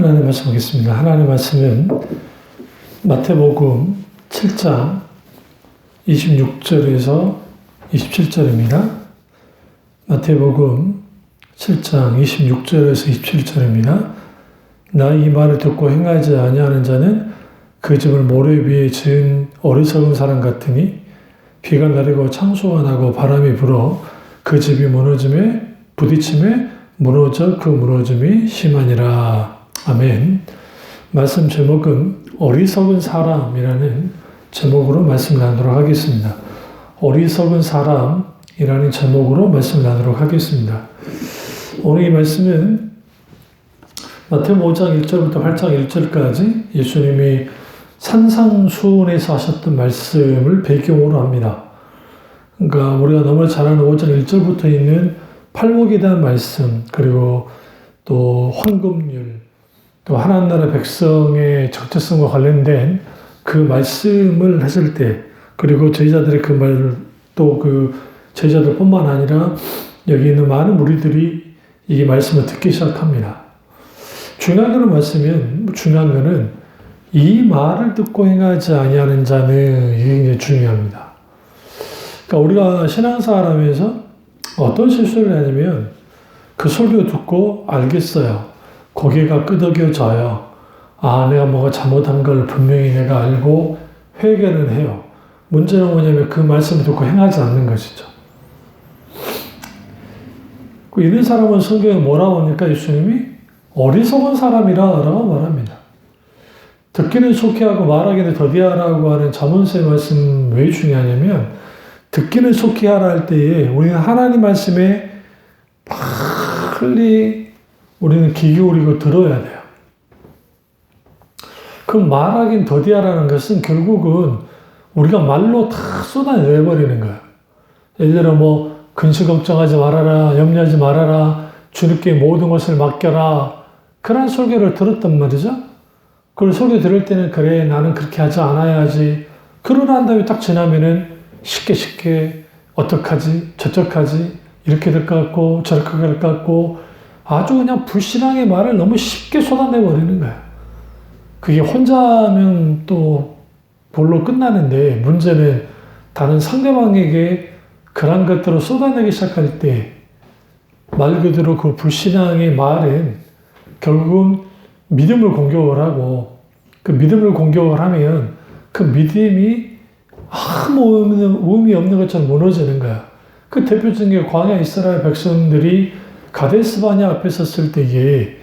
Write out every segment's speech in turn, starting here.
하나님 말씀 보겠습니다. 하나님 말씀은 마태복음 7장 26절에서 27절입니다. 마태복음 7장 26절에서 27절입니다. 나 이 말을 듣고 행하지 아니하는 자는 그 집을 모래 위에 지은 어리석은 사람 같으니 비가 내리고 창수가 나고 바람이 불어 그 집이 부딪힘에 무너져 그 무너짐이 심하니라. 아멘. 말씀 제목은 어리석은 사람이라는 제목으로 말씀을 나누도록 하겠습니다. 어리석은 사람이라는 제목으로 말씀을 나누도록 하겠습니다. 오늘 이 말씀은 마태복음 5장 1절부터 8장 1절까지 예수님이 산상수훈에서 하셨던 말씀을 배경으로 합니다. 그러니까 우리가 너무 잘 아는 5장 1절부터 있는 팔복에 대한 말씀, 그리고 또 황금률, 또 하나님 나라 백성의 적재성과 관련된 그 말씀을 했을 때, 그리고 제자들의 그 말, 또 그 제자들뿐만 아니라 여기 있는 많은 무리들이 이 말씀을 듣기 시작합니다. 중요한 거는 이 말을 듣고 행하지 아니하는 자는 이게 굉장히 중요합니다. 그러니까 우리가 신앙생활하면서 어떤 실수를 하냐면 그 설교 듣고 알겠어요. 고개가 끄덕여져요. 아, 내가 뭐가 잘못한 걸 분명히 내가 알고 회개는 해요. 문제는 뭐냐면 그 말씀을 듣고 행하지 않는 것이죠. 이런 사람은 성경에 뭐라고 합니까? 예수님이 어리석은 사람이라고 말합니다. 듣기는 속히 하고 말하기는 더디하라고 하는 잠언서의 말씀 왜 중요하냐면 듣기는 속히 하라 할 때에 우리는 하나님 말씀에 빨리 우리는 귀 기울이고 들어야 돼요. 그 말하긴 더디하라는 것은 결국은 우리가 말로 다 쏟아내버리는 거예요. 예를 들어 뭐 근심 걱정하지 말아라, 염려하지 말아라, 주님께 모든 것을 맡겨라, 그런 설교를 들었단 말이죠. 그걸 설교 들을 때는 그래 나는 그렇게 하지 않아야지, 그러나 한 다음에 딱 지나면은 쉽게 어떡하지 저떡하지 이렇게 될 것 같고 저렇게 될 것 같고 아주 그냥 불신앙의 말을 너무 쉽게 쏟아내버리는 거예요. 그게 혼자면 또 볼로 끝나는데 문제는 다른 상대방에게 그런 것들을 쏟아내기 시작할 때 말 그대로 그 불신앙의 말은 결국은 믿음을 공격을 하고 그 믿음을 공격을 하면 그 믿음이 아무 의미 없는 것처럼 무너지는 거야. 그 대표적인 게 광야 이스라엘 백성들이 가데스바냐 앞에 섰을 때에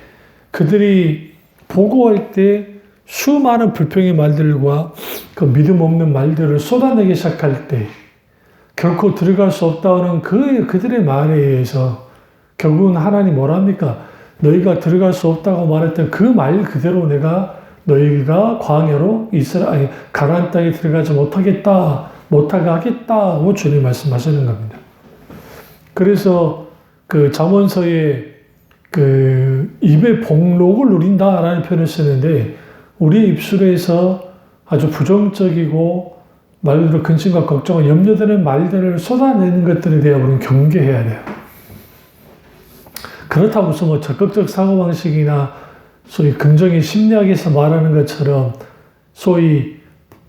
그들이 보고할 때 수많은 불평의 말들과 그 믿음 없는 말들을 쏟아내기 시작할 때 결코 들어갈 수 없다는 그들의 말에 의해서 결국은 하나님 뭐랍니까? 너희가 들어갈 수 없다고 말했던 그 말 그대로 내가 너희가 광야로 가나안 땅에 들어가지 못하게 하겠다고 주님 말씀하시는 겁니다. 그래서 그 잠언서에 그 입의 복록을 누린다라는 표현을 쓰는데 우리의 입술에서 아주 부정적이고 말로 근심과 걱정과 염려되는 말들을 쏟아내는 것들에 대해 우리는 경계해야 돼요. 그렇다고 해서 뭐 적극적 사고방식이나 소위 긍정의 심리학에서 말하는 것처럼 소위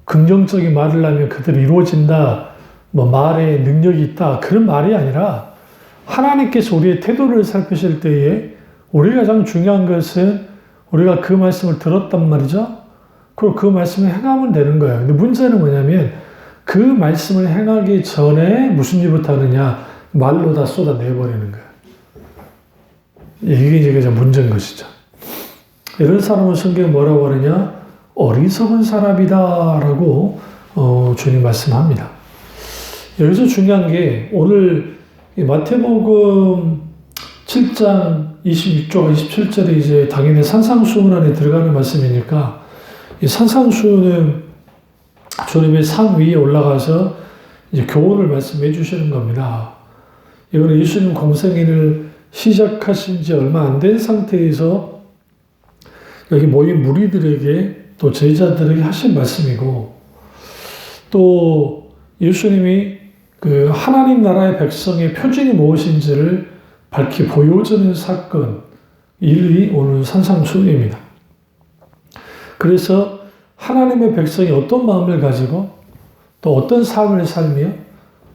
긍정적인 말을 하면 그대로 이루어진다, 뭐 말에 능력이 있다, 그런 말이 아니라 하나님께서 우리의 태도를 살피실 때에 우리가 가장 중요한 것은 우리가 그 말씀을 들었단 말이죠. 그리고 그 말씀을 행하면 되는 거예요. 근데 문제는 뭐냐면 그 말씀을 행하기 전에 무슨 일부터 하느냐, 말로 다 쏟아내버리는 거예요. 이게 이제 가장 문제인 것이죠. 이런 사람은 성경에 뭐라고 하느냐? 어리석은 사람이다라고 주님 말씀합니다. 여기서 중요한 게 오늘 마태복음 7장 26절, 27절에 이제 당연히 산상수훈 안에 들어가는 말씀이니까 이 산상수훈은 주님의 산 위에 올라가서 이제 교훈을 말씀해 주시는 겁니다. 이거는 예수님 공생애를 시작하신 지 얼마 안 된 상태에서 여기 모인 무리들에게 또 제자들에게 하신 말씀이고 또 예수님이 그 하나님 나라의 백성의 표징이 무엇인지를 밝히 보여주는 사건, 일이 오늘 산상수훈입니다. 그래서 하나님의 백성이 어떤 마음을 가지고 또 어떤 삶을 살며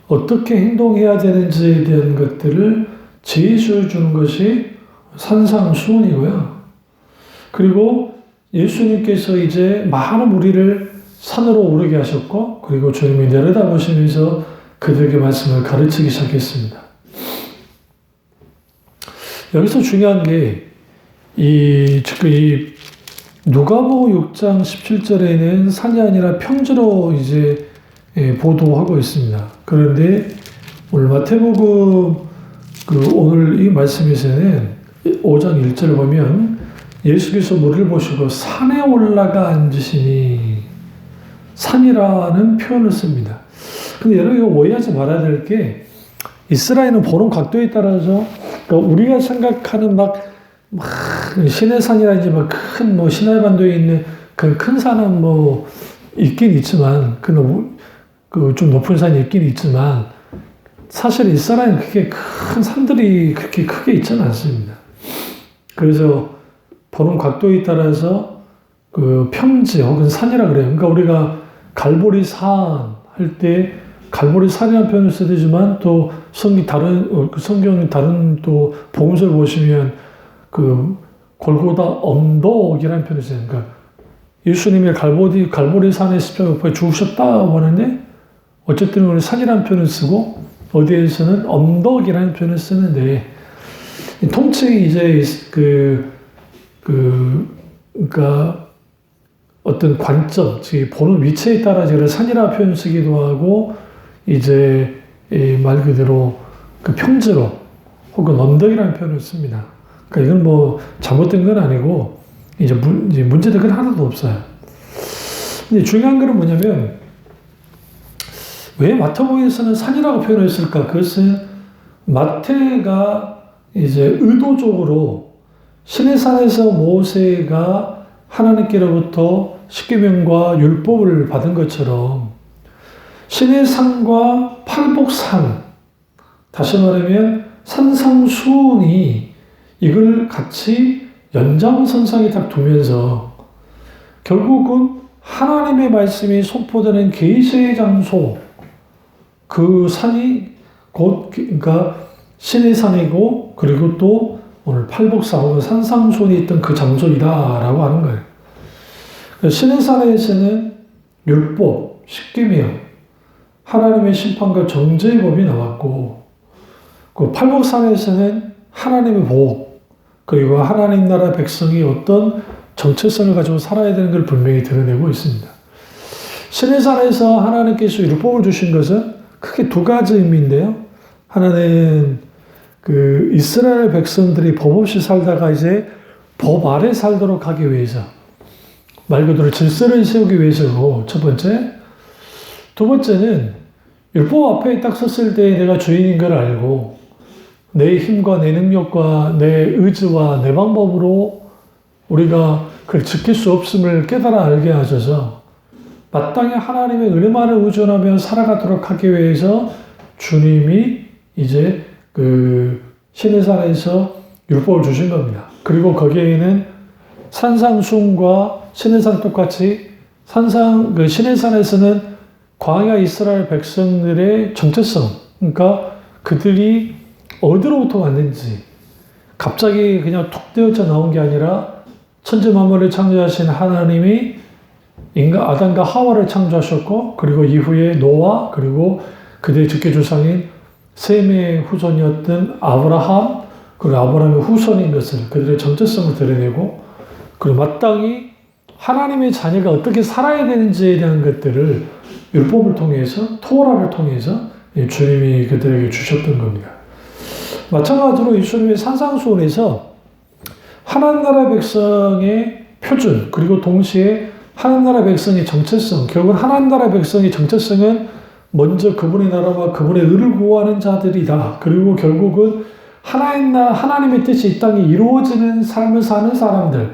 어떻게 행동해야 되는지에 대한 것들을 제시해 주는 것이 산상수훈이고요. 그리고 예수님께서 이제 많은 무리를 산으로 오르게 하셨고, 그리고 주님이 내려다보시면서 그들에게 말씀을 가르치기 시작했습니다. 여기서 중요한 게 이 누가복음 6장 17절에는 산이 아니라 평지로 이제 보도하고 있습니다. 그런데 오늘 마태복음 오늘 이 말씀에서는 5장 1절을 보면 예수께서 무리를 보시고 산에 올라가 앉으시니, 산이라는 표현을 씁니다. 근데 여러분 이거 오해하지 말아야 될 게, 이스라엘은 보는 각도에 따라서 그러니까 우리가 생각하는 막 시내산이라든지 큰 시내반도에 있는 그 큰 산은 있긴 있지만, 좀 높은 산이 있긴 있지만, 사실 이스라엘은 그렇게 큰 산들이 그렇게 크게 있지는 않습니다. 그래서 보는 각도에 따라서 평지 혹은 산이라 그래요. 그러니까 우리가 갈보리산 할 때 갈보리산이라는 표현을 쓰지만, 또 성경 다른 또 복음서를 보시면 골고다 언덕이라는 표현을 써요. 그러니까 예수님이 갈보리산에 십자가에 죽으셨다고 하는데, 어쨌든 우리 산이라는 표현을 쓰고 어디에서는 언덕이라는 표현을 쓰는데, 통칭 이제 그러니까 어떤 관점, 즉 보는 위치에 따라 산이라는 표현을 쓰기도 하고, 이제 말 그대로 평지로 혹은 언덕이라는 표현을 씁니다. 그러니까 이건 잘못된 건 아니고 이제 문제된 건 하나도 없어요. 근데 중요한 건 뭐냐면, 왜 마태복음에서는 산이라고 표현했을까? 그것은 마태가 이제 의도적으로 시내산에서 모세가 하나님께로부터 십계명과 율법을 받은 것처럼 시내산과 팔복산, 다시 말하면 산상수훈이 이걸 같이 연장선상에 딱 두면서 결국은 하나님의 말씀이 선포되는 계시의 장소, 그 산이 곧 그러니까 시내산이고, 그리고 또 오늘 팔복산, 산상수훈이 있던 그 장소이다라고 하는 거예요. 시내산에서는 율법, 십계명, 하나님의 심판과 정죄의 법이 나왔고, 그 팔복산에서는 하나님의 복, 그리고 하나님 나라 백성이 어떤 정체성을 가지고 살아야 되는 걸 분명히 드러내고 있습니다. 시내산에서 하나님께서 율법을 주신 것은 크게 두 가지 의미인데요. 하나는 이스라엘 백성들이 법 없이 살다가 이제 법 아래 살도록 하기 위해서, 말 그대로 질서를 세우기 위해서고, 첫 번째. 두 번째는 율법 앞에 딱 섰을 때 내가 주인인 걸 알고, 내 힘과 내 능력과 내 의지와 내 방법으로 우리가 그걸 지킬 수 없음을 깨달아 알게 하셔서 마땅히 하나님의 은혜만을 의존하며 살아가도록 하기 위해서 주님이 이제 시내산에서 율법을 주신 겁니다. 그리고 거기에는 산상수훈과 시내산 똑같이 시내산에서는 광야 이스라엘 백성들의 정체성, 그러니까 그들이 어디로부터 왔는지, 갑자기 그냥 툭 떼어져 나온 게 아니라 천지 만물을 창조하신 하나님이 아담과 하와를 창조하셨고, 그리고 이후에 노아, 그리고 그들의 직계조상인 셈의 후손이었던 아브라함, 그리고 아브라함의 후손인 것을, 그들의 정체성을 드러내고, 그리고 마땅히 하나님의 자녀가 어떻게 살아야 되는지에 대한 것들을 율법을 통해서, 토라를 통해서 주님이 그들에게 주셨던 겁니다. 마찬가지로 예수님의 산상수훈에서 하나님 나라 백성의 표준, 그리고 동시에 하나님 나라 백성의 정체성, 결국은 하나님 나라 백성의 정체성은 먼저 그분의 나라와 그분의 의를 구하는 자들이다. 그리고 결국은 하나님의 뜻이 이 땅에 이루어지는 삶을 사는 사람들,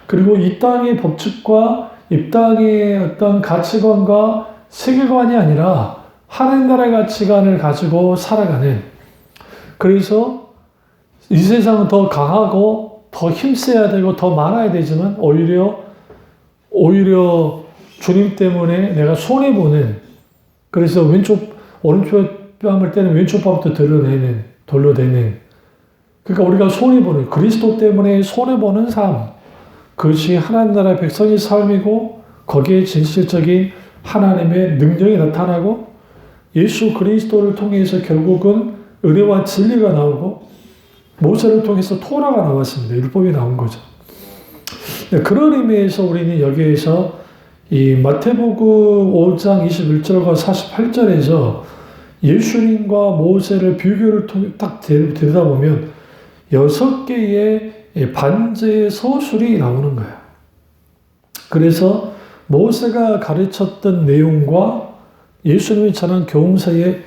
그리고 이 땅의 법칙과 이 땅의 어떤 가치관과 세계관이 아니라 하나님 나라의 가치관을 가지고 살아가는, 그래서 이 세상은 더 강하고 더 힘써야 되고 더 많아야 되지만 오히려 오히려 주님 때문에 내가 손해보는, 그래서 오른쪽 뺨을 때는 왼쪽 뺨부터 돌려내는, 그러니까 우리가 손해보는, 그리스도 때문에 손해보는 삶, 그것이 하나님 나라의 백성의 삶이고, 거기에 진실적인 하나님의 능력이 나타나고, 예수 그리스도를 통해서 결국은 은혜와 진리가 나오고, 모세를 통해서 토라가 나왔습니다. 율법이 나온 거죠. 그런 의미에서 우리는 여기에서 이 마태복음 5장 21절과 48절에서 예수님과 모세를 비교를 통해 딱 들여다보면 6개의 반제의 서술이 나오는 거예요. 그래서 모세가 가르쳤던 내용과 예수님이 전한 교훈 사이에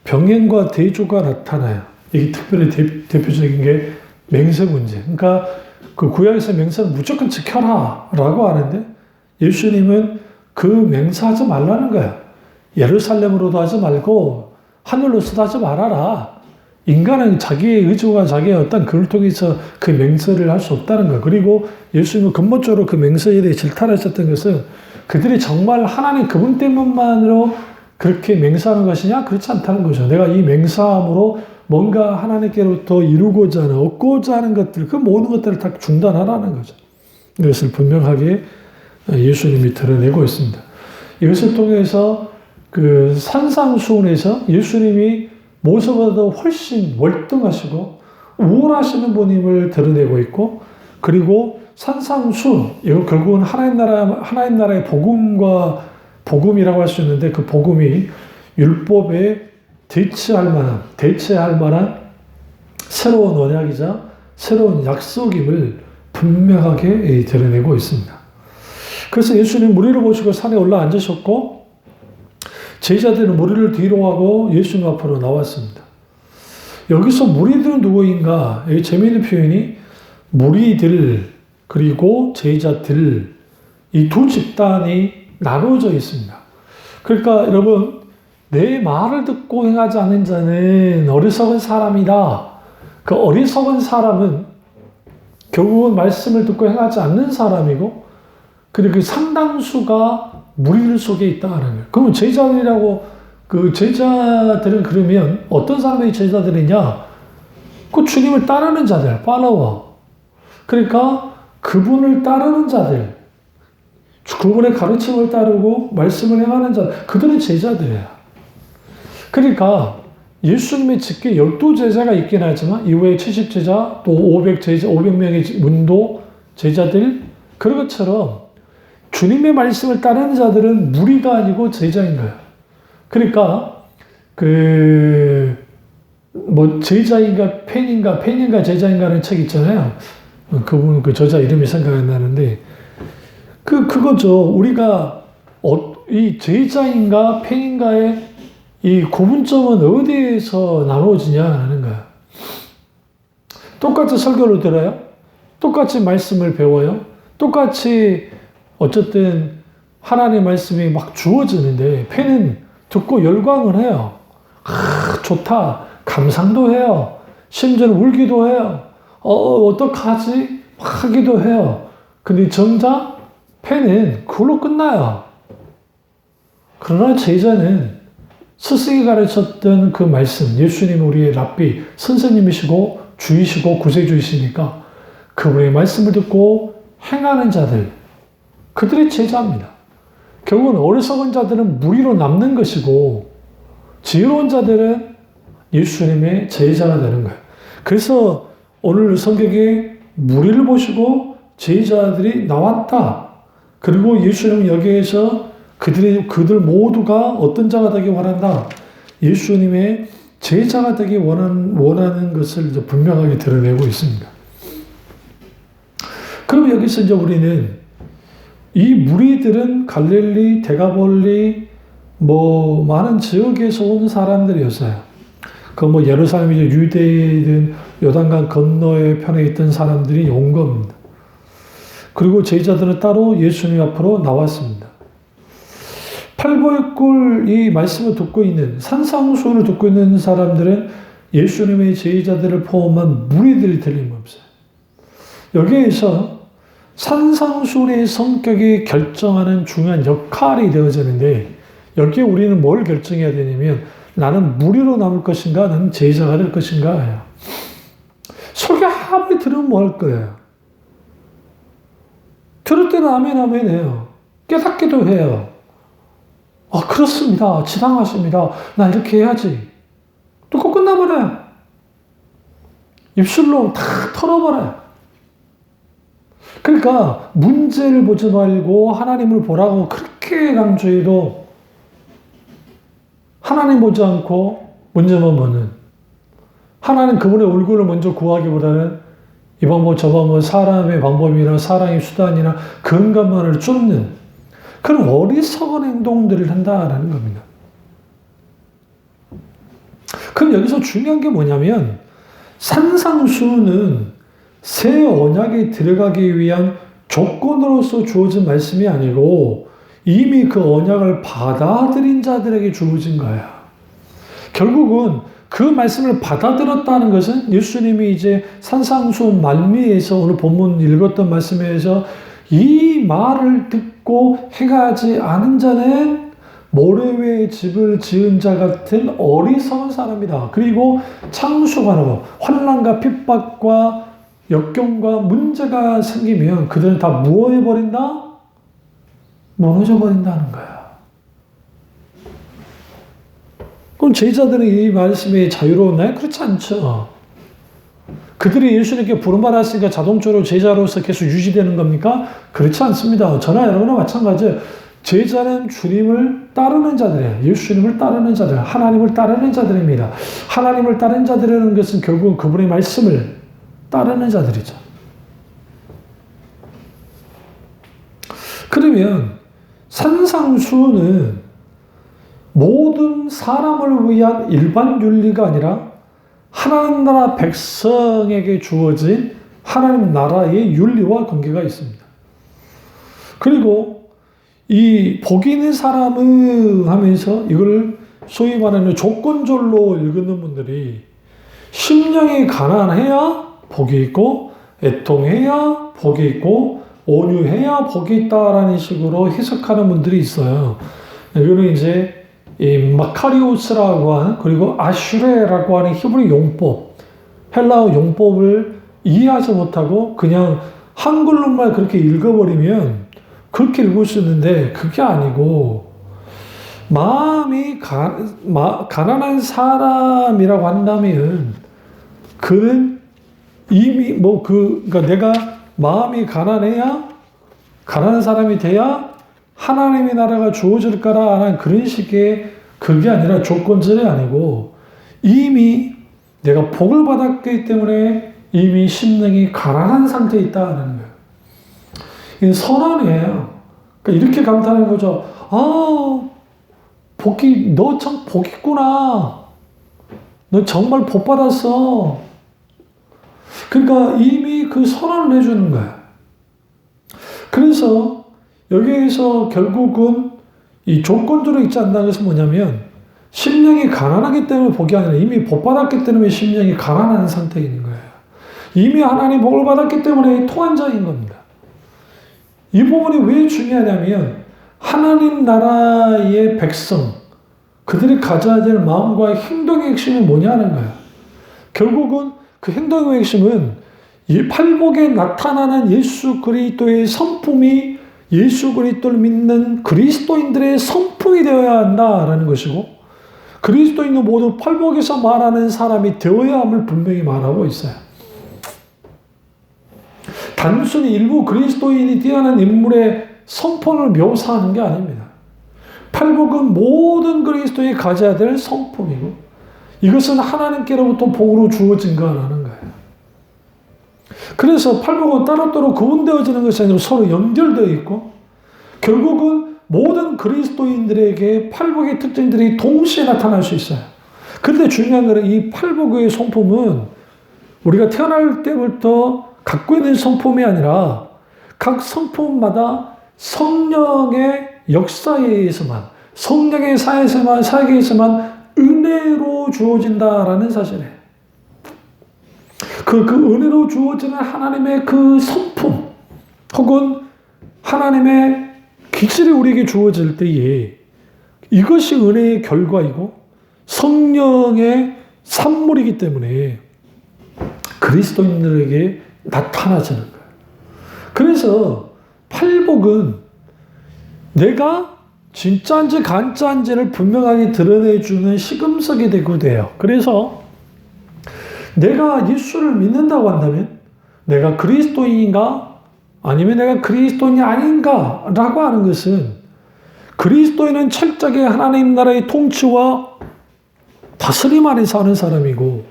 병행과 대조가 나타나요. 이게 특별히 대표적인 게 맹세 문제. 그러니까 그 구약에서 맹세는 무조건 지켜라 라고 하는데 예수님은 그 맹세하지 말라는 거야. 예루살렘으로도 하지 말고 하늘로서도 하지 말아라. 인간은 자기의 의지와 자기의 어떤 그를 통해서 그 맹세를 할 수 없다는 거야. 그리고 예수님은 근본적으로 그 맹세에 대해 질타하셨던 것은 그들이 정말 하나님 그분 때문만으로 그렇게 맹세하는 것이냐? 그렇지 않다는 거죠. 내가 이 맹세함으로 뭔가 하나님께로부터 이루고자 하는, 얻고자 하는 것들, 그 모든 것들을 다 중단하라는 거죠. 이것을 분명하게 예수님이 드러내고 있습니다. 이것을 통해서 그 산상수훈에서 예수님이 모세보다 훨씬 월등하시고 우월하시는 분임을 드러내고 있고, 그리고 산상수훈, 이건 결국은 하나님 나라의 복음이라고 할 수 있는데, 그 복음이 율법에 대체할 만한 새로운 언약이자 새로운 약속임을 분명하게 드러내고 있습니다. 그래서 예수님 무리를 보시고 산에 올라 앉으셨고, 제자들은 무리를 뒤로 하고 예수님 앞으로 나왔습니다. 여기서 무리들은 누구인가? 여기 재미있는 표현이 무리들 그리고 제자들, 이 두 집단이 나눠져 있습니다. 그러니까 여러분, 내 말을 듣고 행하지 않는 자는 어리석은 사람이다. 그 어리석은 사람은 결국은 말씀을 듣고 행하지 않는 사람이고, 그리고 그 상당수가 무리들 속에 있다는 거예요. 그러면 제자들이라고, 그 제자들은 그러면 어떤 사람이 제자들이냐? 그 주님을 따르는 자들, 팔로워. 그러니까 그분을 따르는 자들, 그분의 가르침을 따르고 말씀을 행하는 자들, 그들은 제자들이에요. 그러니까 예수님의 직계 12제자가 있긴 하지만 이후에 70제자, 또 500명의 문도 제자들, 그런 것처럼 주님의 말씀을 따르는 자들은 무리가 아니고 제자인 거예요. 그러니까 제자인가 팬인가 제자인가라는 책 있잖아요. 그분 그 저자 이름이 생각이 안 나는데, 그거죠. 우리가 이 제자인가 팬인가의 이 구분점은 어디에서 나누어지냐 하는 거야. 똑같이 설교를 들어요. 똑같이 말씀을 배워요. 똑같이 어쨌든 하나님의 말씀이 막 주어지는데 팬은 듣고 열광을 해요. 좋다. 감상도 해요. 심지어는 울기도 해요. 어떡하지? 하기도 해요. 근데 정작 팬은 그걸로 끝나요. 그러나 제자는 스승이 가르쳤던 그 말씀, 예수님 우리의 랍비, 선생님이시고 주이시고 구세주이시니까 그분의 말씀을 듣고 행하는 자들, 그들이 제자입니다. 결국은 어리석은 자들은 무리로 남는 것이고 지혜로운 자들은 예수님의 제자가 되는 거예요. 그래서 오늘 성경에 무리를 보시고 제자들이 나왔다. 그리고 예수님은 여기에서 그들 모두가 어떤 자가 되기 원한다. 예수님의 제자가 되기 원하는 것을 이제 분명하게 드러내고 있습니다. 그럼 여기서 이제 우리는 이 무리들은 갈릴리, 데가볼리, 많은 지역에서 온 사람들이었어요. 예루살렘이든 유대이든 요단강 건너의 편에 있던 사람들이 온 겁니다. 그리고 제자들은 따로 예수님 앞으로 나왔습니다. 팔보의 이 말씀을 듣고 있는, 산상수훈을 듣고 있는 사람들은 예수님의 제자들을 포함한 무리들이 틀림없어요. 여기에서 산상수훈의 성격이 결정하는 중요한 역할이 되어지는데 여기에 우리는 뭘 결정해야 되냐면 나는 무리로 남을 것인가 나는 제자가 될 것인가. 설교 아무리 들으면 뭐 할 거예요. 들을 때는 아멘 아멘 해요. 깨닫기도 해요. 그렇습니다. 지당하십니다. 나 이렇게 해야지. 또 끝나버려요. 입술로 다 털어버려요. 그러니까 문제를 보지 말고 하나님을 보라고 그렇게 강조해도 하나님 보지 않고 문제만 보는, 하나님 그분의 얼굴을 먼저 구하기보다는 이 방법 저 방법 사람의 방법이나 사람의 수단이나 근간만을 쫓는 그런 어리석은 행동들을 한다라는 겁니다. 그럼 여기서 중요한 게 뭐냐면 산상수훈은 새 언약에 들어가기 위한 조건으로서 주어진 말씀이 아니고 이미 그 언약을 받아들인 자들에게 주어진 거예요. 결국은 그 말씀을 받아들였다는 것은 예수님이 이제 산상수훈 말미에서 오늘 본문 읽었던 말씀에서 이 말을 듣고 행하지 않은 자는 모래 위에 집을 지은 자 같은 어리석은 사람이다. 그리고 창수관하고 환난과 핍박과 역경과 문제가 생기면 그들은 다 무엇해버린다? 무너져버린다는 거야. 그럼 제자들은 이 말씀이 자유로웠나요? 그렇지 않죠. 그들이 예수님께 부름받았으니까 자동적으로 제자로서 계속 유지되는 겁니까? 그렇지 않습니다. 저나 여러분과 마찬가지예요. 제자는 주님을 따르는 자들이에요. 예수님을 따르는 자들, 하나님을 따르는 자들입니다. 하나님을 따르는 자들이라는 것은 결국 그분의 말씀을 따르는 자들이죠. 그러면 산상수훈은 모든 사람을 위한 일반 윤리가 아니라 하나님 나라 백성에게 주어진 하나님 나라의 윤리와 관계가 있습니다. 그리고 이 복이 있는 사람은 하면서 이걸 소위 말하는 조건절로 읽는 분들이 심령이 가난해야 복이 있고 애통해야 복이 있고 온유해야 복이 있다라는 식으로 해석하는 분들이 있어요. 이거는 이제 이 마카리오스라고 하는 그리고 아슈레라고 하는 히브리 용법, 헬라어 용법을 이해하지 못하고 그냥 한글로만 그렇게 읽어버리면 그렇게 읽을 수 있는데 그게 아니고 마음이 가난한 사람이라고 한다면 그는 이미 그러니까 내가 마음이 가난해야 가난한 사람이 돼야 하나님의 나라가 주어질 거라는 그런 식의 그게 아니라 조건절이 아니고 이미 내가 복을 받았기 때문에 이미 심령이 가난한 상태에 있다는 거예요. 이게 선언이에요. 그러니까 이렇게 감탄하는 거죠. 너 참 복 있구나. 너 정말 복 받았어. 그러니까 이미 그 선언을 해주는 거예요. 그래서 여기에서 결국은 이 조건적으로 있지 않다는 것은 뭐냐면 심령이 가난하기 때문에 복이 아니라 이미 복 받았기 때문에 심령이 가난한 상태에 있는 거예요. 이미 하나님 복을 받았기 때문에 통한 자인 겁니다. 이 부분이 왜 중요하냐면 하나님 나라의 백성, 그들이 가져야 될 마음과 행동의 핵심이 뭐냐는 거예요. 결국은 그 행동의 핵심은 이 팔복에 나타나는 예수 그리스도의 성품이 예수 그리스도를 믿는 그리스도인들의 성품이 되어야 한다라는 것이고 그리스도인은 모두 팔복에서 말하는 사람이 되어야 함을 분명히 말하고 있어요. 단순히 일부 그리스도인이 뛰어난 인물의 성품을 묘사하는 게 아닙니다. 팔복은 모든 그리스도인이 가져야 될 성품이고 이것은 하나님께로부터 복으로 주어진 거라는 거예요. 그래서 팔복은 따로따로 구분되어지는 것이 아니고 서로 연결되어 있고 결국은 모든 그리스도인들에게 팔복의 특징들이 동시에 나타날 수 있어요. 그런데 중요한 것은 이 팔복의 성품은 우리가 태어날 때부터 갖고 있는 성품이 아니라 각 성품마다 성령의 역사에 의해서만 성령의 사역에서만 은혜로 주어진다라는 사실이에요. 그 은혜로 주어지는 하나님의 그 성품, 혹은 하나님의 기질이 우리에게 주어질 때에 이것이 은혜의 결과이고 성령의 산물이기 때문에 그리스도인들에게 나타나지는 거예요. 그래서 팔복은 내가 진짜인지 가짜인지를 분명하게 드러내주는 시금석이 되고 돼요. 그래서 내가 예수를 믿는다고 한다면 내가 그리스도인인가 아니면 내가 그리스도인이 아닌가 라고 하는 것은 그리스도인은 철저하게 하나님 나라의 통치와 다스림 안에 사는 사람이고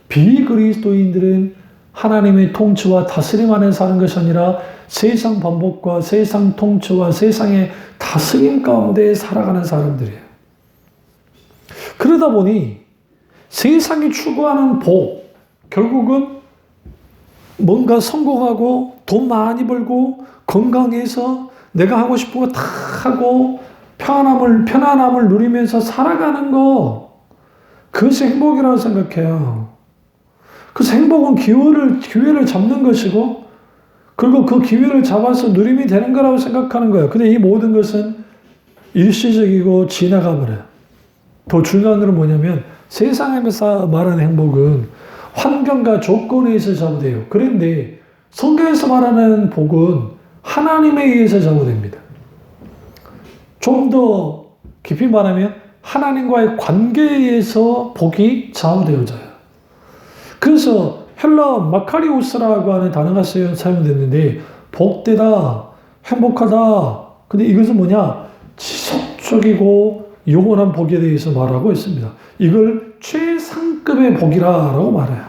비그리스도인들은 하나님의 통치와 다스림 안에 사는 것이 아니라 세상 반복과 세상 통치와 세상의 다스림 가운데 살아가는 사람들이에요. 그러다 보니 세상이 추구하는 복, 결국은 뭔가 성공하고 돈 많이 벌고 건강해서 내가 하고 싶은 거 다 하고 편안함을 누리면서 살아가는 거, 그것이 행복이라고 생각해요. 그래서 행복은 기회를 잡는 것이고, 그리고 그 기회를 잡아서 누림이 되는 거라고 생각하는 거예요. 근데 이 모든 것은 일시적이고 지나가 버려요. 더 중요한 건 뭐냐면 세상에서 말하는 행복은 환경과 조건에 의해서 좌우돼요. 그런데 성경에서 말하는 복은 하나님에 의해서 좌우됩니다. 좀 더 깊이 말하면 하나님과의 관계에 의해서 복이 좌우되어져요. 그래서 헬라 마카리오스라고 하는 단어가 사용됐는데 복되다, 행복하다. 근데 이것은 뭐냐? 지속적이고 영원한 복에 대해서 말하고 있습니다. 이걸 최상급의 복이라고 말해요.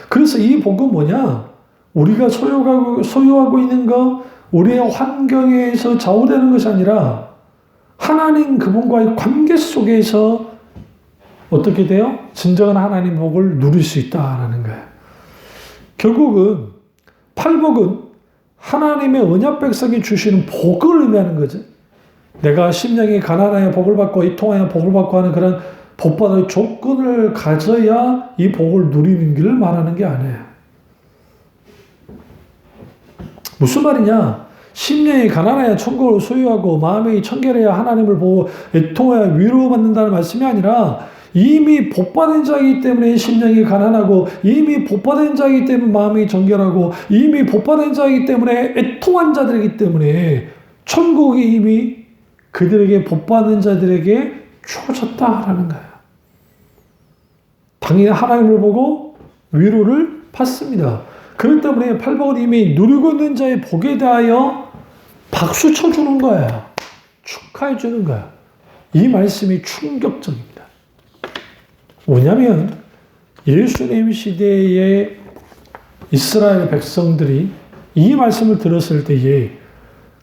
그래서 이 복은 뭐냐? 우리가 소유하고 있는 것, 우리의 환경에서 좌우되는 것이 아니라 하나님 그분과의 관계 속에서 어떻게 돼요? 진정한 하나님 복을 누릴 수 있다는 거예요. 결국은 팔복은 하나님의 언약 백성이 주시는 복을 의미하는 거죠. 내가 심령이 가난하여 복을 받고 이통하여 복을 받고 하는 그런 복받을 조건을 가져야 이 복을 누리는 길을 말하는 게 아니에요. 무슨 말이냐? 심령이 가난하여 천국을 소유하고 마음이 청결해야 하나님을 보고 애통하여 위로받는다는 말씀이 아니라 이미 복받은 자이기 때문에 심령이 가난하고 이미 복받은 자이기 때문에 마음이 정결하고 이미 복받은 자이기 때문에 애통한 자들이기 때문에 천국이 이미 그들에게 복받은 자들에게 주어졌다라는 거예요. 당연히 하나님을 보고 위로를 받습니다. 그렇기 때문에 팔복은 이미 누리고 있는 자의 복에 대하여 박수 쳐주는 거예요. 축하해 주는 거예요. 이 말씀이 충격적입니다. 뭐냐면 예수님 시대의 이스라엘 백성들이 이 말씀을 들었을 때에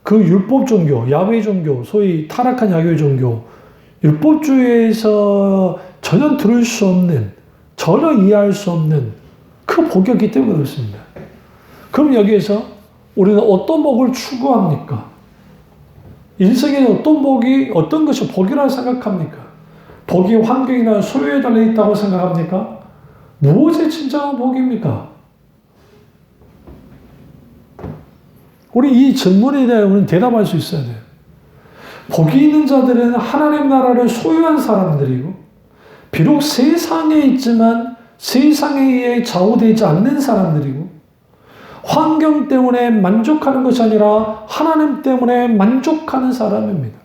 그 율법 종교, 야훼 종교, 소위 타락한 야훼 종교, 율법주의에서 전혀 들을 수 없는, 전혀 이해할 수 없는 그 복이었기 때문에 그렇습니다. 그럼 여기에서 우리는 어떤 복을 추구합니까? 인생에 어떤 것이 복이라고 생각합니까? 복이 환경이나 소유에 달려있다고 생각합니까? 무엇이 진정한 복입니까? 우리 이 질문에 대해 우리는 대답할 수 있어야 돼요. 복이 있는 자들은 하나님 나라를 소유한 사람들이고, 비록 세상에 있지만 세상에 의해 좌우되지 않는 사람들이고, 환경 때문에 만족하는 것이 아니라 하나님 때문에 만족하는 사람입니다.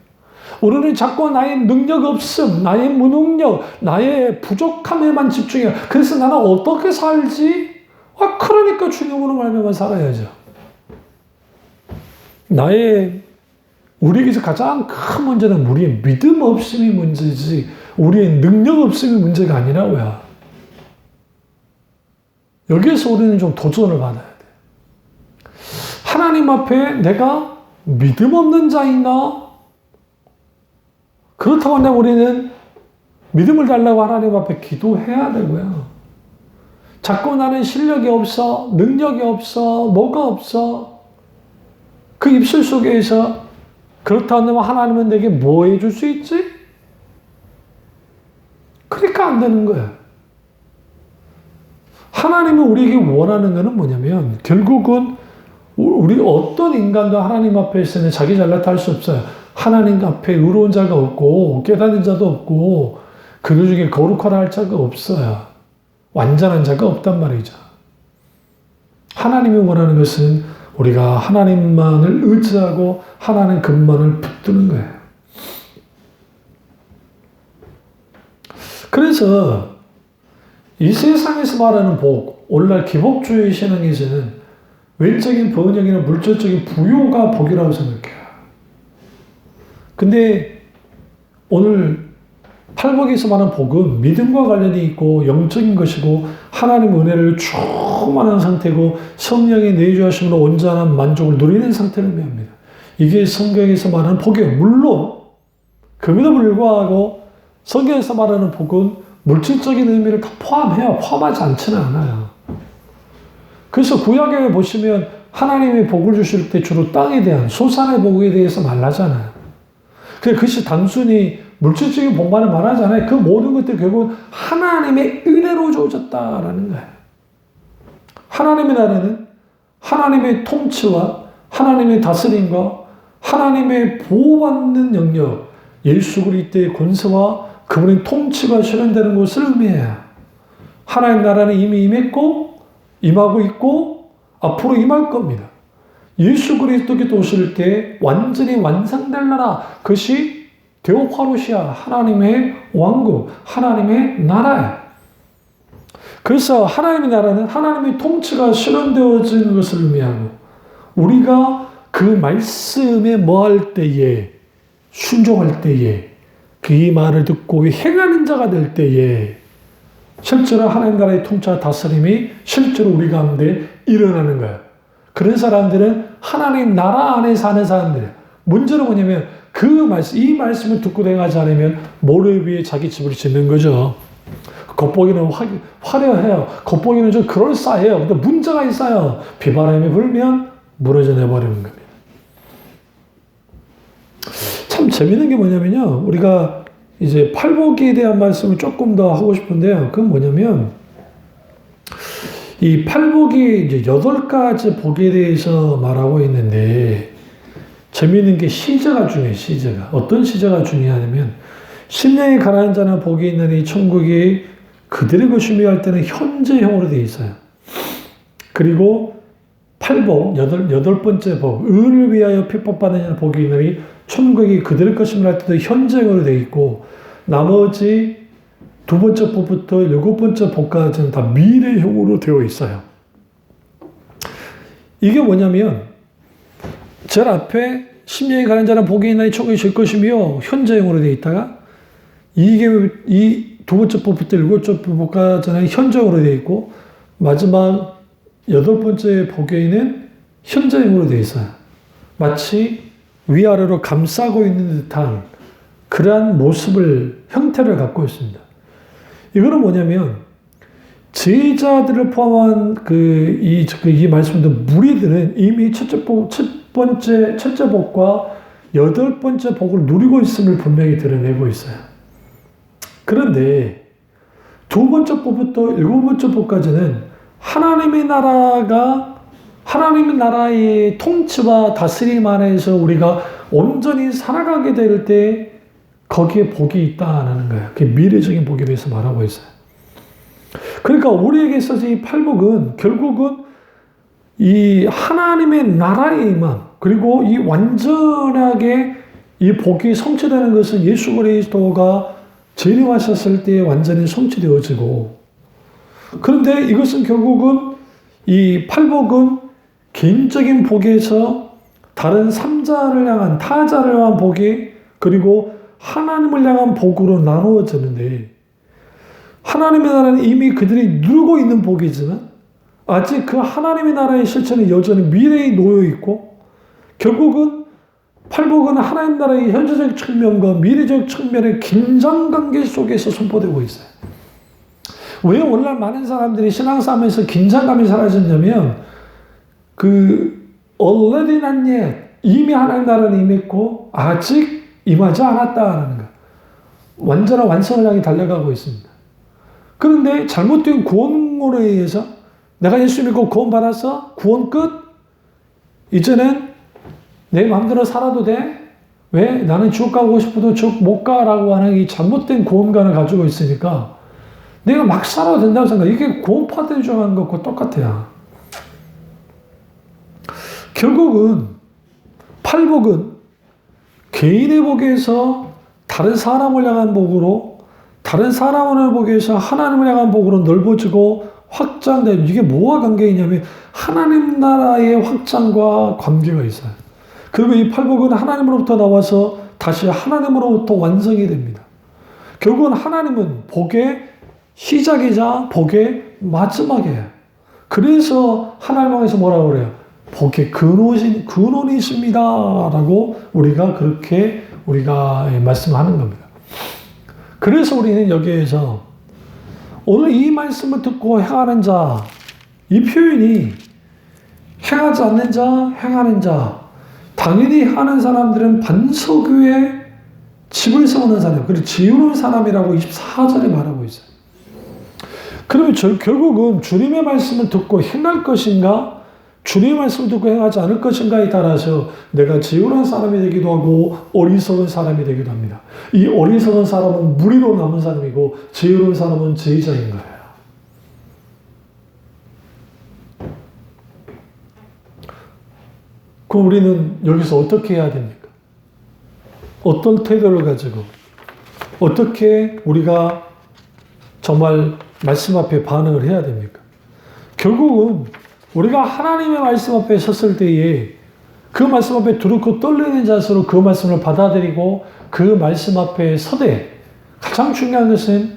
우리는 자꾸 나의 능력 없음, 나의 무능력, 나의 부족함에만 집중해요. 그래서 나는 어떻게 살지? 그러니까 주님으로 말미암아 살아야죠. 우리에게서 가장 큰 문제는 우리의 믿음 없음이 문제지 우리의 능력 없음이 문제가 아니라고요. 여기에서 우리는 좀 도전을 받아야 돼. 하나님 앞에 내가 믿음 없는 자인가? 그렇다고 한다면 우리는 믿음을 달라고 하나님 앞에 기도해야 되고요. 자꾸 나는 실력이 없어, 능력이 없어, 뭐가 없어. 그 입술 속에서 그렇다 한다면 하나님은 내게 뭐 해줄 수 있지? 그러니까 안 되는 거예요. 하나님은 우리에게 원하는 것은 뭐냐면 결국은 우리 어떤 인간도 하나님 앞에서는 자기 잘났다 할 수 없어요. 하나님 앞에 의로운 자가 없고 깨닫는 자도 없고 그 중에 거룩하다 할 자가 없어요. 완전한 자가 없단 말이죠. 하나님이 원하는 것은 우리가 하나님만을 의지하고 하나님 것만을 붙드는 거예요. 그래서 이 세상에서 말하는 복, 오늘날 기복주의 신앙에서는 외적인 번영이나 물질적인 부요가 복이라고 생각해요. 근데 오늘 팔복에서 말하는 복은 믿음과 관련이 있고 영적인 것이고 하나님의 은혜를 충만한 상태고 성령의 내주하심으로 온전한 만족을 누리는 상태를 의미합니다. 이게 성경에서 말하는 복이에요. 물론 그럼에도 불구하고 성경에서 말하는 복은 물질적인 의미를 다 포함해요. 포함하지 않지는 않아요. 그래서 구약에 보시면 하나님의 복을 주실 때 주로 땅에 대한 소산의 복에 대해서 말하잖아요. 그것이 단순히 물질적인 복만을 말하잖아요. 그 모든 것들이 결국 하나님의 은혜로 주어졌다라는 거예요. 하나님의 나라는 하나님의 통치와 하나님의 다스림과 하나님의 보호받는 영역, 예수 그리스도의 권세와 그분의 통치가 실현되는 것을 의미해요. 하나님 나라는 이미 임했고 임하고 있고 앞으로 임할 겁니다. 예수 그리스도께서 오실 때 완전히 완성될 나라, 그것이 데오파루시아, 하나님의 왕국, 하나님의 나라예요. 그래서 하나님의 나라는 하나님의 통치가 실현되어지는 것을 의미하고 우리가 그 말씀에 뭐할 때에 순종할 때에 그 말을 듣고 행하는 자가 될 때에 실제로 하나님 나라의 통치와 다스림이 실제로 우리 가운데 일어나는 거예요. 그런 사람들은 하나님 나라 안에 사는 사람들이에요. 문제는 뭐냐면 그 말씀, 이 말씀을 듣고 행하지 않으면 모래 위에 자기 집을 짓는 거죠. 겉보기는 화려해요. 겉보기는 좀 그럴싸해요. 근데 문제가 있어요. 비바람이 불면 무너져 내버리는 겁니다. 참 재밌는 게 뭐냐면요. 우리가 이제 팔복에 대한 말씀을 조금 더 하고 싶은데요. 그건 뭐냐면 이 팔복이 이제 8가지 복에 대해서 말하고 있는데 재미있는 게 시제가 중요해요. 시제가. 어떤 시제가 중요하냐면 심령이 가난한 자는 복이 있느니 천국이 그들의 것이며 할 때는 현재형으로 되어 있어요. 그리고 팔복, 여덟 번째 복, 의를 위하여 핍박받는 자는 복이 있느니 천국이 그들의 것이며 할 때도 현재형으로 되어 있고 나머지 2번째 복부터 7번째 복까지는 다 미래형으로 되어 있어요. 이게 뭐냐면 제일 앞에 심령이 가난한 자는 복이 있나니 천국이 질 것이며 현재형으로 되어 있다가 이게 이 2번째 복부터 7번째 복까지는 현재형으로 되어 있고 마지막 8번째 복에는 현재형으로 되어 있어요. 마치 위아래로 감싸고 있는 듯한 그러한 모습을, 형태를 갖고 있습니다. 이거는 뭐냐면 제자들을 포함한 이 말씀도 무리들은 이미 첫째 복과 8번째 복을 누리고 있음을 분명히 드러내고 있어요. 그런데 2번째 복부터 7번째 복까지는 하나님의 나라의 통치와 다스림 안에서 우리가 온전히 살아가게 될 때 거기에 복이 있다는 거예요. 그게 미래적인 복에 대해서 말하고 있어요. 그러니까 우리에게 있어서 이 팔복은 결국은 이 하나님의 나라의 임함, 그리고 이 완전하게 이 복이 성취되는 것은 예수 그리스도가 재림하셨을 때 완전히 성취되어지고, 그런데 이것은 결국은 이 팔복은 개인적인 복에서 다른 삼자를 향한, 타자를 향한 복이, 그리고 하나님을 향한 복으로 나누어지는데, 하나님의 나라는 이미 그들이 누리고 있는 복이지만 아직 그 하나님의 나라의 실체는 여전히 미래에 놓여 있고, 결국은 팔복은 하나님 나라의 현재적 측면과 미래적 측면의 긴장관계 속에서 선포되고 있어요. 왜 오늘날 많은 사람들이 신앙싸움에서 긴장감이 사라졌냐면 already not yet, 이미 하나님 나라는 임했고 아직 임하지 않았다는 거, 완전한 완성을 향해 달려가고 있습니다. 그런데 잘못된 구원으로 의해서 내가 예수 믿고 구원받아서 구원 끝, 이제는 내 마음대로 살아도 돼? 왜? 나는 지옥 가고 싶어도 지옥 못 가라고 하는 이 잘못된 구원관을 가지고 있으니까 내가 막 살아도 된다고 생각해. 이게 구원 파트를 정하는 것과 똑같아요. 결국은 팔복은 개인의 복에서 다른 사람을 향한 복으로, 다른 사람을 보기 위해서 하나님을 향한 복으로 넓어지고 확장되는, 이게 뭐와 관계 있냐면 하나님 나라의 확장과 관계가 있어요. 그리고 이 팔복은 하나님으로부터 나와서 다시 하나님으로부터 완성이 됩니다. 결국은 하나님은 복의 시작이자 복의 마지막이에요. 그래서 하나님께서 뭐라고 그래요? 복의 근원이십니다 라고 그렇게 우리가 말씀하는 겁니다. 그래서 우리는 여기에서 오늘 이 말씀을 듣고 행하는 자, 이 표현이 행하지 않는 자, 행하는 자, 당연히 하는 사람들은 반석 위에 집을 세우는 사람, 그리고 지우는 사람이라고 24절에 말하고 있어요. 그러면 결국은 주님의 말씀을 듣고 행할 것인가, 주님의 말씀을 듣고 행하지 않을 것인가에 따라서 내가 지우는 사람이 되기도 하고 어리석은 사람이 되기도 합니다. 이 어리석은 사람은 무리로 남은 사람이고 지우는 사람은 제자인 거예요. 그럼 우리는 여기서 어떻게 해야 됩니까? 어떤 태도를 가지고 어떻게 우리가 정말 말씀 앞에 반응을 해야 됩니까? 결국은 우리가 하나님의 말씀 앞에 섰을 때에 그 말씀 앞에 두렵고 떨리는 자세로 그 말씀을 받아들이고 그 말씀 앞에 서되, 가장 중요한 것은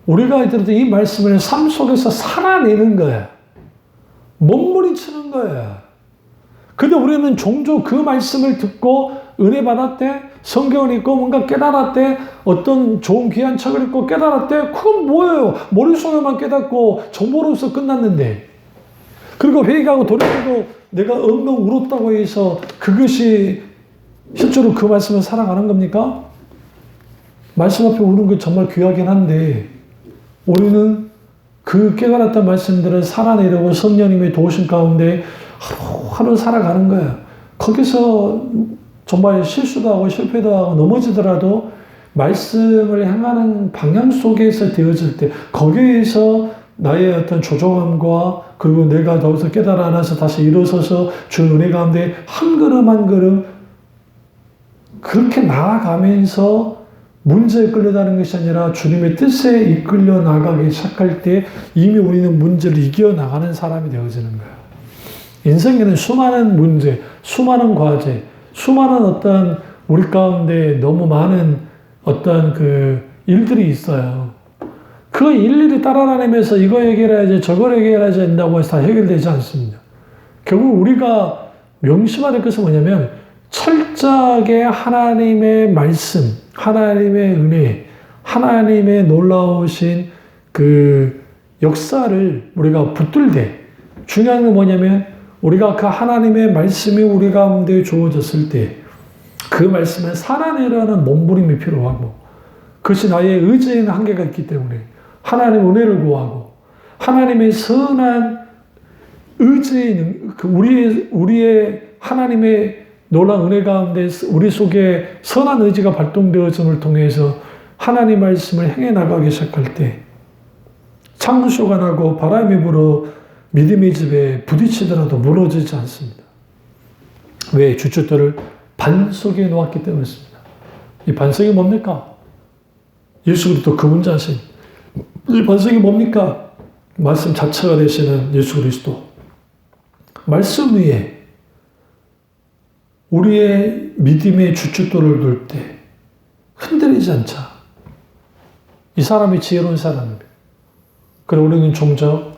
우리가 들었던 이 말씀을 삶 속에서 살아내는 거야. 몸부림치는 거야. 근데 우리는 종종 그 말씀을 듣고 은혜 받았대, 성경을 읽고 뭔가 깨달았대, 어떤 좋은 귀한 책을 읽고 깨달았대. 그건 뭐예요? 머릿속에만 깨닫고 정보로서 끝났는데, 그리고 회개하고 돌이키고 내가 엉엉 울었다고 해서 그것이 실제로 그 말씀을 살아가는 겁니까? 말씀 앞에 우는 게 정말 귀하긴 한데 우리는 그 깨달았던 말씀들을 살아내려고 성령님의 도우심 가운데 하루 살아가는 거야. 거기서 정말 실수도 하고 실패도 하고 넘어지더라도 말씀을 향하는 방향 속에서 되어질 때 거기에서 나의 어떤 조종함과 그리고 내가 더욱더 깨달아 안아서 다시 일어서서 주의 은혜 가운데 한 걸음 한 걸음 그렇게 나아가면서 문제에 끌려다는 것이 아니라 주님의 뜻에 이끌려 나가기 시작할 때 이미 우리는 문제를 이겨나가는 사람이 되어지는 거예요. 인생에는 수많은 문제, 수많은 과제, 수많은 어떤 우리 가운데 너무 많은 어떤 그 일들이 있어요. 그 일일이 따라다니면서 이거 해결해야지 저걸 해결해야지 된다고 해서 다 해결되지 않습니다. 결국 우리가 명심해야 될 것은 뭐냐면 철저하게 하나님의 말씀, 하나님의 은혜, 하나님의 놀라우신 그 역사를 우리가 붙들되, 중요한 건 뭐냐면 우리가 그 하나님의 말씀이 우리 가운데 주어졌을 때 그 말씀을 살아내려는 몸부림이 필요하고, 그것이 나의 의지에는 한계가 있기 때문에 하나님의 은혜를 구하고 하나님의 선한 의지의 우리의 하나님의 놀라운 은혜 가운데 우리 속에 선한 의지가 발동되어짐을 통해서 하나님 말씀을 행해 나가기 시작할 때 창수가 나고 바람이 불어 믿음의 집에 부딪히더라도 무너지지 않습니다. 왜? 주춧돌을 반석에 놓았기 때문이었습니다. 이 반석이 뭡니까? 예수 그리스도 그분 자신. 이 반석이 뭡니까? 말씀 자체가 되시는 예수 그리스도. 말씀 위에 우리의 믿음의 주춧돌을 둘 때 흔들리지 않자. 이 사람이 지혜로운 사람입니다. 그리고 우리는 종종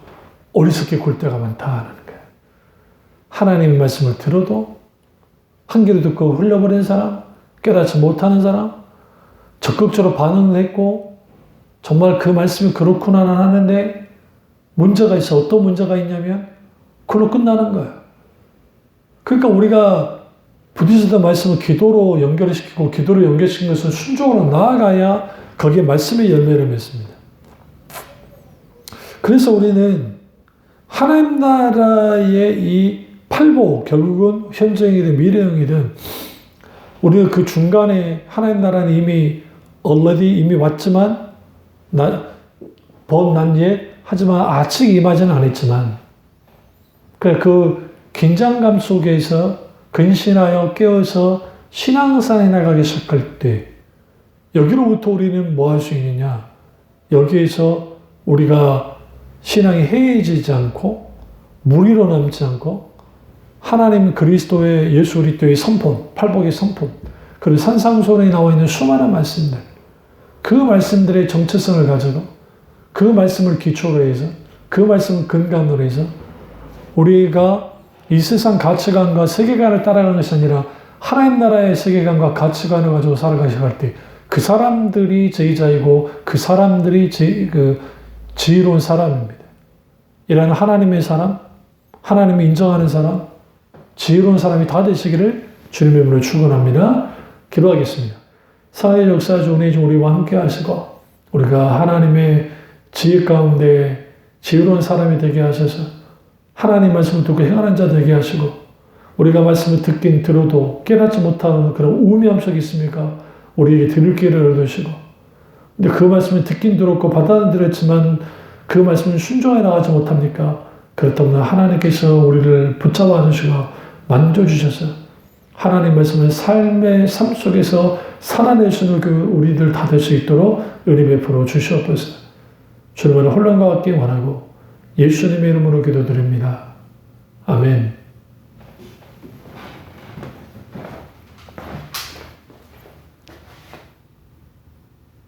어리석게 굴 때가 많다는 거예요. 하나님의 말씀을 들어도 한 귀로 듣고 흘려버린 사람, 깨닫지 못하는 사람, 적극적으로 반응을 했고 정말 그 말씀이 그렇구나는 하는데 문제가 있어. 어떤 문제가 있냐면 그걸로 끝나는 거예요. 그러니까 우리가 부딪히던 말씀을 기도로 연결시키고 기도로 연결시킨 것은 순종으로 나아가야 거기에 말씀의 열매를 맺습니다. 그래서 우리는 하나님 나라의 이 팔복, 결국은 현재형이든 미래형이든 우리가 그 중간에 하나님 나라는 이미 이미 왔지만 난 옛 하지만 아직 임하지는 않았지만 그 긴장감 속에서 근신하여 깨어서 신앙생활에 나가기 시작할 때 여기로부터 우리는 뭐 할 수 있느냐? 여기에서 우리가 신앙이 해이해지지 않고 무리로 남지 않고 하나님 그리스도의 예수 그리스도의 선포, 팔복의 선포, 그리고 산상수훈에 나와 있는 수많은 말씀들, 그 말씀들의 정체성을 가지고 그 말씀을 기초로 해서 그 말씀을 근간으로 해서 우리가 이 세상 가치관과 세계관을 따라가는 것이 아니라 하나님 나라의 세계관과 가치관을 가지고 살아가기 시작할 때 그 사람들이 제자이고 그 사람들이 지혜로운 사람입니다. 이런 하나님의 사람, 하나님이 인정하는 사람, 지혜로운 사람이 다 되시기를 주님의 이름으로 축원합니다. 기도하겠습니다. 사회 역사 중 은혜 중 우리와 함께 하시고 우리가 하나님의 지혜 가운데 지혜로운 사람이 되게 하셔서 하나님 말씀을 듣고 행하는 자 되게 하시고 우리가 말씀을 듣긴 들어도 깨닫지 못하는 그런 우미함 속에 있습니까? 우리에게 들을 길을 열어주시고 근데 그 말씀을 듣긴 들었고 받아들였지만 그 말씀을 순종해 나가지 못합니까? 그렇다면 하나님께서 우리를 붙잡아 주시고 만져주셔서 하나님 말씀을 삶의 삶 속에서 살아낼 수 있는 그 우리들 다 될 수 있도록 은혜 베풀어 주시옵소서. 주님을 혼란과 같게 원하고 예수님의 이름으로 기도드립니다. 아멘.